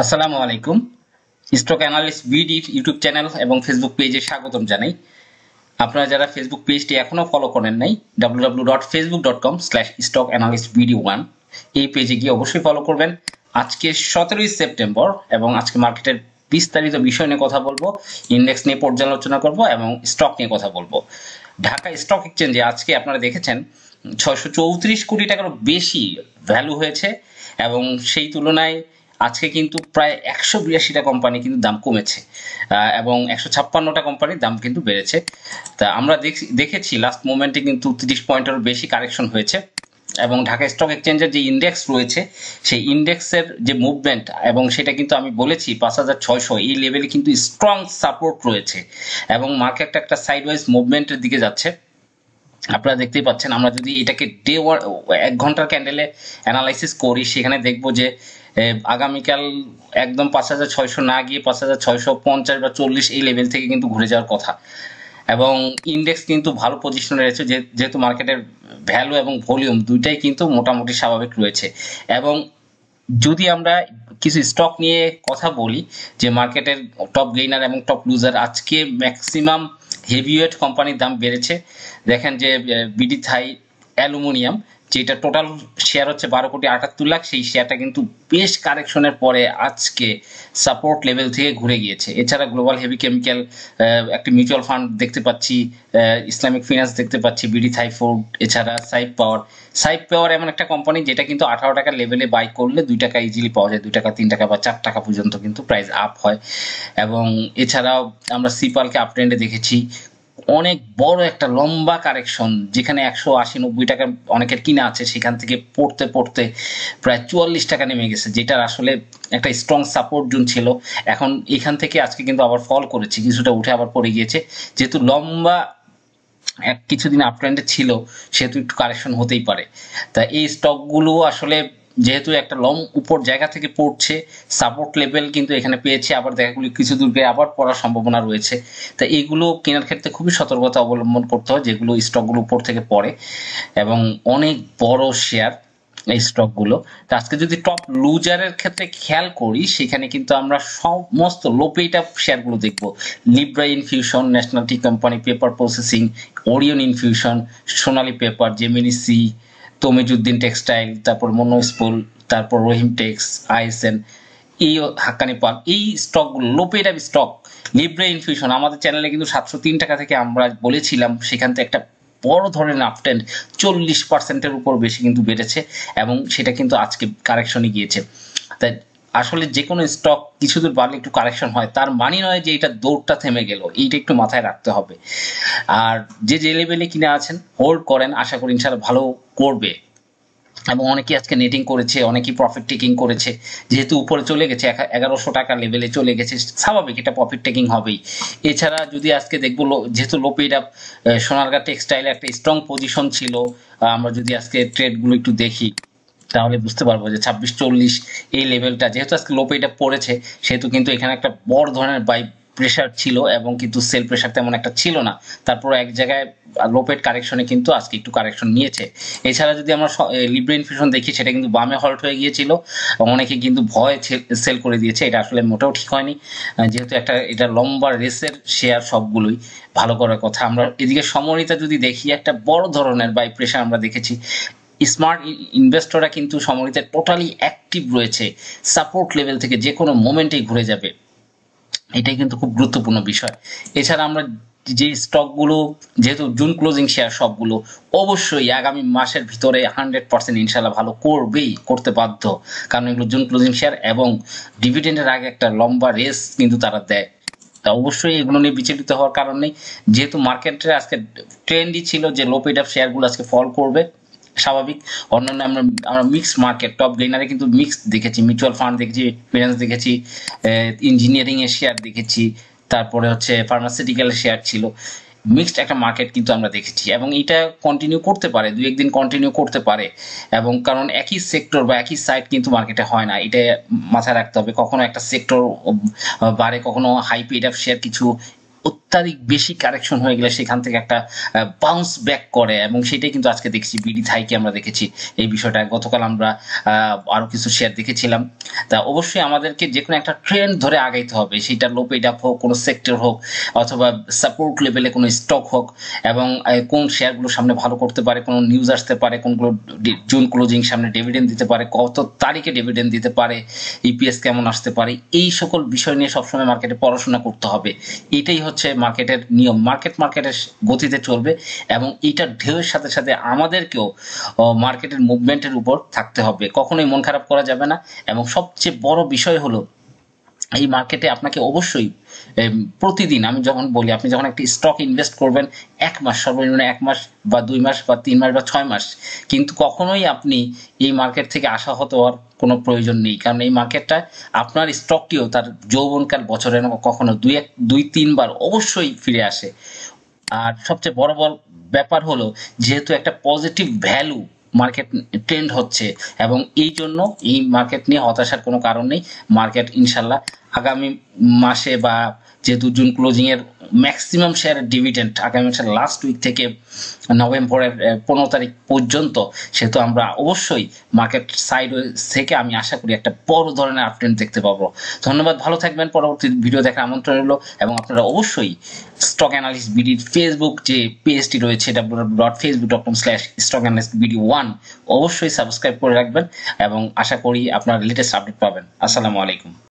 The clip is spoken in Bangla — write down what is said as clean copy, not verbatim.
আসসালামু আলাইকুম। Stock analyst BD YouTube channel এবং ফেসবুক পেজে স্বাগতম জানাই। আপনারা যারা ফেসবুক পেজটি এখনো ফলো করেন নাই, www.facebook.com/stockanalyst bd1 এই পেজে গিয়ে অবশ্যই ফলো করবেন। আজকে 17 সেপ্টেম্বর এবং আজকে মার্কেটের বিস্তারিত বিষয় নিয়ে কথা বলবো, ইন্ডেক্স নিয়ে পর্যালোচনা করব এবং স্টক নিয়ে কথা বলবো। ঢাকা স্টক এক্সচেঞ্জে আজকে আপনারা দেখেছেন 634 কোটি টাকারও বেশি ভ্যালু হয়েছে এবং সেই তুলনায় আজকে কিন্তু প্রায় 182টা কোম্পানি কিন্তু দাম কমেছে এবং 156টা কোম্পানির দাম কিন্তু বেড়েছে। তা আমরা দেখেছি লাস্ট মোমেন্টে কিন্তু 30 পয়েন্টের বেশি কারেকশন হয়েছে এবং ঢাকা স্টক এক্সচেঞ্জের যে ইন্ডেক্স রয়েছে সেই ইন্ডেক্সের যে মুভমেন্ট এবং সেটা কিন্তু আমি বলেছি 5600 এই লেভেলে কিন্তু স্ট্রং সাপোর্ট রয়েছে এবং মার্কেট একটা সাইডওয়াইজ মুভমেন্টের দিকে যাচ্ছে। আপনারা দেখতেই পাচ্ছেন। আমরা যদি এটাকে ডে 1 ঘন্টার ক্যান্ডেলে অ্যানালাইসিস করি সেখানে দেখব যে আগামীকাল একদম 5600 না গিয়ে 5650 বা 40 এই লেভেল থেকে কিন্তু ঘুরে যাওয়ার কথা এবং ইন্ডেক্স কিন্তু ভালো পজিশনে রয়েছে যেহেতু মার্কেটের ভ্যালু এবং ভলিউম দুইটাই কিন্তু মোটামুটি স্বাভাবিক রয়েছে। এবং যদি আমরা কিছু স্টক নিয়ে কথা বলি যে মার্কেটের টপ গেইনার এবং টপ লুজার, আজকে ম্যাক্সিমাম হেভিওয়েট কোম্পানির দাম বেড়েছে। দেখেন যে বিডি থাই অ্যালুমিনিয়াম, যেটা টোটাল শেয়ার হচ্ছে 12,78,00,000, সেই শেয়ারটা কিন্তু বেশ কারেকশনের পরে আজকে সাপোর্ট লেভেল থেকে ঘুরে গিয়েছে। এছাড়া গ্লোবাল হেভি কেমিক্যাল, একটা মিউচুয়াল ফান্ড দেখতে পাচ্ছি, ইসলামিক ফিনান্স দেখতে পাচ্ছি, বিডি থাই ফুড, এছাড়া সাইপ পাওয়ার এমন একটা কোম্পানি যেটা কিন্তু 18 টাকার লেভেলে বাই করলে 2 টাকা ইজিলি পাওয়া যায়, 2 টাকা 3 টাকা বা 4 টাকা পর্যন্ত কিন্তু প্রাইস আপ হয়। এবং এছাড়াও আমরা সিপালকে আপ ট্রেন্ডে দেখেছি, অনেক বড় একটা লম্বা কারেকশন, যেখানে 180-90 টাকা অনেকের কিনা আছে সেখান থেকে পড়তে পড়তে প্রায় 44 টাকা নেমে গেছে, যেটার আসলে একটা স্ট্রং সাপোর্ট জোন ছিল। এখন এখান থেকে আজকে কিন্তু আবার ফল করেছে, কিছুটা উঠে আবার পড়ে গিয়েছে। যেহেতু লম্বা কিছুদিন আপ ট্রেন্ডে ছিল সেহেতু একটু কারেকশন হতেই পারে। তা এই স্টকগুলো আসলে যেহেতু একটা লং উপর জায়গা থেকে পড়ছে, সাপোর্ট লেভেল কিন্তু এখানে পেয়েছে, আবার দেখাগুলি কিছু দূর গিয়ে আবার পড়ার সম্ভাবনা রয়েছে। তা এইগুলো কেনার ক্ষেত্রে খুবই সতর্কতা অবলম্বন করতে হয়, যেগুলো স্টকগুলো উপর থেকে পড়ে এবং অনেক বড় শেয়ার এই স্টকগুলো। তো আজকে যদি টপ লুজারের ক্ষেত্রে খেয়াল করি সেখানে কিন্তু আমরা সমস্ত লো পেইড আপ শেয়ারগুলো দেখব। Libra Infusion, National Tea Company, Paper Processing, Orion Infusion, Sonali Paper, Gemini Sea, Tamizuddin Textile, তারপর মনোস্পোল, তারপর রহিম টেক্স, আইএসএন, এই হাক্কানি পার্ক, এই স্টকগুলো লো paid up stock. Libra infusion আমাদের চ্যানেলে কিন্তু 703 টাকা থেকে আমরা বলেছিলাম, সেখান থেকে একটা বড় ধরনের আপট্রেন্ড 40%-এর উপর বেশি কিন্তু বেড়েছে এবং সেটা কিন্তু আজকে কারেকশনে গিয়েছে। তাই আসলে যে কোনো স্টক কিছু দূর বাড়লে একটু কারেকশন হয়, তার মানে নয় যে এটা দৌড়টা থেমে গেল, এইটা একটু মাথায় রাখতে হবে। আর যে লেভেলে কিনে আছেন হোল্ড করেন, আশা করি ইনশাআল্লাহ ভালো করবে। এবং অনেকেই আজকে নেটিং করেছে, অনেকেই প্রফিট টেকিং করেছে, যেহেতু উপরে চলে গেছে 1100 টাকা লেভেলে চলে গেছে, স্বাভাবিক এটা প্রফিট টেকিং হবেই। এছাড়া যদি আজকে দেখবো যেহেতু লো পেইড আপ, সোনারগাঁ টেক্সটাইলে একটা স্ট্রং পজিশন ছিল। আমরা যদি আজকে ট্রেডগুলো একটু দেখি তাহলে বুঝতে পারবো যে 26-40 এই লেভেলটা যেহেতু আজকে লো পেইড আপ পড়েছে, সেহেতু কিন্তু এখানে একটা বড় ধরনের বাই প্রেশার ছিল এবং কিন্তু সেল প্রেশার তেমন একটা ছিল না। তারপর এক জায়গায় লো পেইড কারেকশনে কিন্তু আজকে একটু কারেকশন নিয়েছে। এছাড়া যদি আমরা লিব্রা ইনফিউশন দেখি, সেটা কিন্তু বামে হল্ট হয়ে গিয়েছিল, অনেকে কিন্তু ভয়ে সেল করে দিয়েছে, এটা আসলে মোটেও ঠিক হয়নি। যেহেতু এটা লম্বা রেসের শেয়ার, সবগুলোই ভালো করার কথা। আমরা এদিকে সমরিতা যদি দেখি, একটা বড় ধরনের বাই প্রেশার আমরা দেখেছি। স্মার্ট ইনভেস্টররা কিন্তু সমরিতে টোটালি অ্যাক্টিভ রয়েছে, সাপোর্ট লেভেল থেকে যে কোনো মোমেন্টেই ঘুরে যাবে, এটাই কিন্তু খুব গুরুত্বপূর্ণ বিষয়। এছাড়া আমরা যে স্টকগুলো, যেহেতু জুন ক্লোজিং শেয়ার সবগুলো, অবশ্যই আগামী মাসের ভিতরে 100% ইনশাল্লাহ ভালো করবেই, করতে বাধ্য, কারণ এগুলো জুন ক্লোজিং শেয়ার এবং ডিভিডেন্ডের আগে একটা লম্বা রেস কিন্তু তারা দেয়। তা অবশ্যই এগুলো নিয়ে বিচলিত হওয়ার কারণ নেই, যেহেতু মার্কেটে আজকে ট্রেন্ডই ছিল যে লো পেইড আপ শেয়ারগুলো আজকে ফল করবে, স্বাভাবিক। অন্যান্য আমরা মিক্স মার্কেট, টপ গেইনারে কিন্তু মিক্স দেখেছি, মিউচুয়াল ফান্ড দেখেছি, ফিনান্স দেখেছি, ইঞ্জিনিয়ারিং এর শেয়ার দেখেছি, তারপরে হচ্ছে ফার্মাসিউটিক্যাল শেয়ার ছিল, মিক্সড একটা মার্কেট কিন্তু আমরা দেখেছি এবং এটা কন্টিনিউ করতে পারে, 2-1 দিন কন্টিনিউ করতে পারে। এবং কারণ একই সেক্টর বা একই সাইট কিন্তু মার্কেটে হয় না, এটা মাথায় রাখতে হবে। কখনো একটা সেক্টর বাড়ে, কখনো হাই পেইড আপ শেয়ার কিছু অত্যাধিক বেশি কারেকশন হয়ে গেলে সেখান থেকে একটা বাউন্স ব্যাক করে, এবং সেটাই কিন্তু আজকে দেখছি বিডি থাইকে আমরা দেখেছি এই বিষয়টা। গতকাল আমরা আরো কিছু শেয়ার দেখেছিলাম। তা অবশ্যই আমাদেরকে যে কোনো একটা ট্রেন্ড ধরে আগাইতে হবে, সেটা লো পেড আপ হোক, কোনো সেক্টর হোক, অথবা সাপোর্ট লেভেলে কোনো স্টক হোক, এবং কোন শেয়ারগুলো সামনে ভালো করতে পারে, কোনো নিউজ আসতে পারে, কোনগুলো জুন ক্লোজিং সামনে ডিভিডেন্ড দিতে পারে, কত তারিখে ডিভিডেন্ড দিতে পারে, ইপিএস কেমন আসতে পারে, এই সকল বিষয় নিয়ে সবসময় মার্কেটে পড়াশোনা করতে হবে। এটাই হচ্ছে মার্কেটের নিয়ম। মার্কেটের গতিতে চলবে, এবং এটার ঢেউয়ের সাথে সাথে আমাদেরকেও মার্কেটের মুভমেন্টের উপর থাকতে হবে, কখনোই মন খারাপ করা যাবে না। এবং সবচেয়ে বড় বিষয় হলো এই মার্কেটে আপনাকে অবশ্যই প্রতিদিন, আমি যখন বলি, আপনি যখন একটি স্টক ইনভেস্ট করবেন 1 মাস, সর্বনিম্ন 1 মাস বা 2 মাস বা 3 মাস বা 6 মাস, কিন্তু কখনোই আপনি এই মার্কেট থেকে আশাহত হওয়ার কোনো প্রয়োজন নেই। কারণ এই মার্কেটটা আপনার স্টকটিও তার যৌবনকাল বছরে কখনো 2-3 বার অবশ্যই ফিরে আসে। আর সবচেয়ে বড় ব্যাপার হলো, যেহেতু একটা পজিটিভ ভ্যালু মার্কেট ট্রেন্ড হচ্ছে, এবং এই জন্য এই মার্কেট নিয়ে হতাশার কোনো কারণ নেই। মার্কেট ইনশাল্লাহ আগামী মাসে, বা যেহেতু জুন ক্লোজিং এর ম্যাক্সিমাম শেয়ারের ডিভিডেন্ড আগামী মাসের লাস্ট উইক থেকে নভেম্বরের 15 তারিখ পর্যন্ত, সেহেতু আমরা অবশ্যই মার্কেট সাইড থেকে আমি আশা করি একটা বড় ধরনের আপট্রেন্ড দেখতে পাবো। ধন্যবাদ, ভালো থাকবেন। পরবর্তী ভিডিও দেখার আমন্ত্রণ রইল, এবং আপনারা অবশ্যই স্টক অ্যানালিস্ট বিডির ফেসবুক যে পেজটি রয়েছে www.facebook.com/stockanalyst-bd1 অবশ্যই সাবস্ক্রাইব করে রাখবেন, এবং আশা করি আপনারা লেটেস্ট আপডেট পাবেন। আসসালামু আলাইকুম।